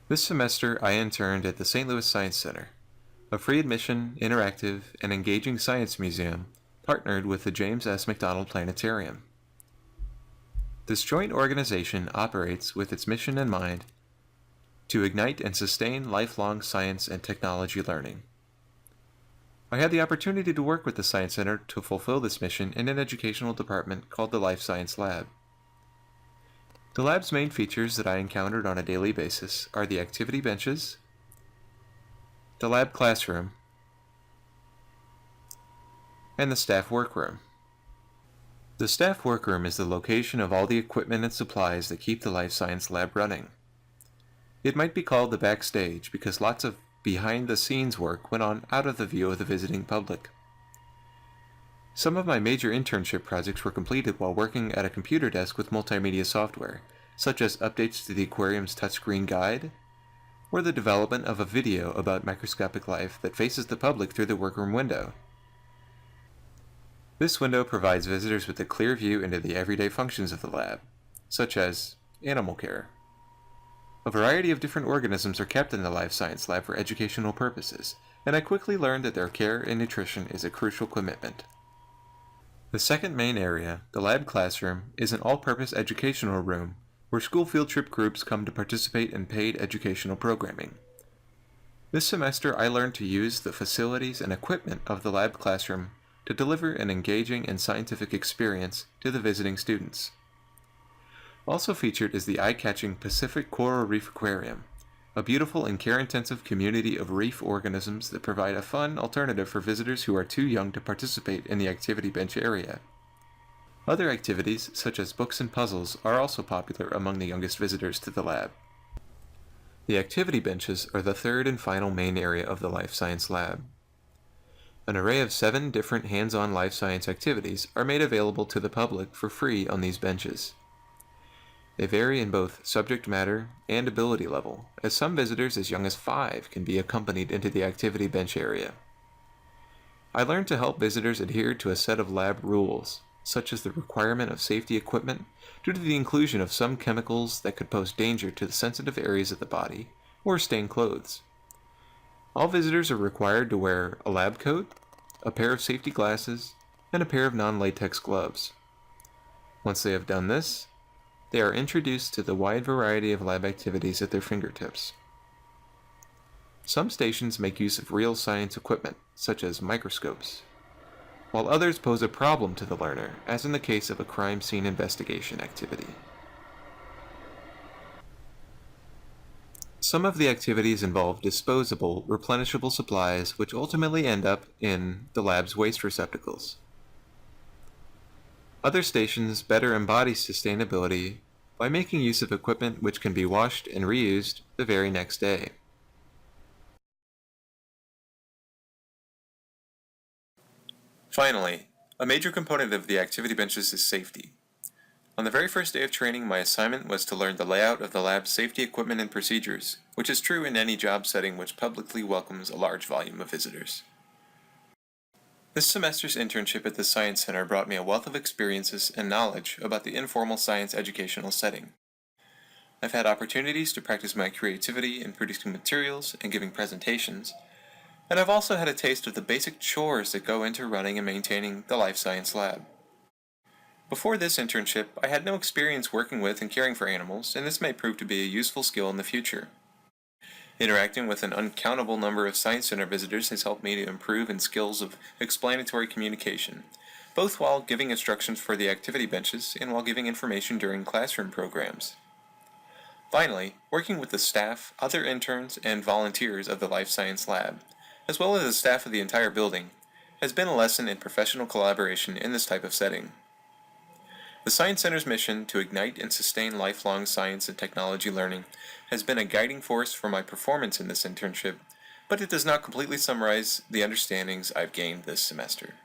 This semester, I interned at the St. Louis Science Center, a free admission, interactive, and engaging science museum partnered with the James S. McDonald Planetarium. This joint organization operates with its mission in mind to ignite and sustain lifelong science and technology learning. I had the opportunity to work with the Science Center to fulfill this mission in an educational department called the Life Science Lab. The lab's main features that I encountered on a daily basis are the activity benches, the lab classroom, and the staff workroom. The staff workroom is the location of all the equipment and supplies that keep the Life Science Lab running. It might be called the backstage because lots of behind-the-scenes work went on out of the view of the visiting public. Some of my major internship projects were completed while working at a computer desk with multimedia software, such as updates to the aquarium's touchscreen guide, or the development of a video about microscopic life that faces the public through the workroom window. This window provides visitors with a clear view into the everyday functions of the lab, such as animal care. A variety of different organisms are kept in the Life Science Lab for educational purposes, and I quickly learned that their care and nutrition is a crucial commitment. The second main area, the lab classroom, is an all-purpose educational room where school field trip groups come to participate in paid educational programming. This semester I learned to use the facilities and equipment of the lab classroom to deliver an engaging and scientific experience to the visiting students. Also featured is the eye-catching Pacific Coral Reef Aquarium, a beautiful and care-intensive community of reef organisms that provide a fun alternative for visitors who are too young to participate in the activity bench area. Other activities, such as books and puzzles, are also popular among the youngest visitors to the lab. The activity benches are the third and final main area of the Life Science Lab. An array of 7 different hands-on life science activities are made available to the public for free on these benches. They vary in both subject matter and ability level, as some visitors as young as 5 can be accompanied into the activity bench area. I learned to help visitors adhere to a set of lab rules, such as the requirement of safety equipment due to the inclusion of some chemicals that could pose danger to the sensitive areas of the body, or stain clothes. All visitors are required to wear a lab coat, a pair of safety glasses, and a pair of non-latex gloves. Once they have done this, they are introduced to the wide variety of lab activities at their fingertips. Some stations make use of real science equipment, such as microscopes, while others pose a problem to the learner, as in the case of a crime scene investigation activity. Some of the activities involve disposable, replenishable supplies which ultimately end up in the lab's waste receptacles. Other stations better embody sustainability by making use of equipment which can be washed and reused the very next day. Finally, a major component of the activity benches is safety. On the very first day of training, my assignment was to learn the layout of the lab's safety equipment and procedures, which is true in any job setting which publicly welcomes a large volume of visitors. This semester's internship at the Science Center brought me a wealth of experiences and knowledge about the informal science educational setting. I've had opportunities to practice my creativity in producing materials and giving presentations, and I've also had a taste of the basic chores that go into running and maintaining the Life Science Lab. Before this internship, I had no experience working with and caring for animals, and this may prove to be a useful skill in the future. Interacting with an uncountable number of Science Center visitors has helped me to improve in skills of explanatory communication, both while giving instructions for the activity benches and while giving information during classroom programs. Finally, working with the staff, other interns, and volunteers of the Life Science Lab, as well as the staff of the entire building, has been a lesson in professional collaboration in this type of setting. The Science Center's mission to ignite and sustain lifelong science and technology learning has been a guiding force for my performance in this internship, but it does not completely summarize the understandings I've gained this semester.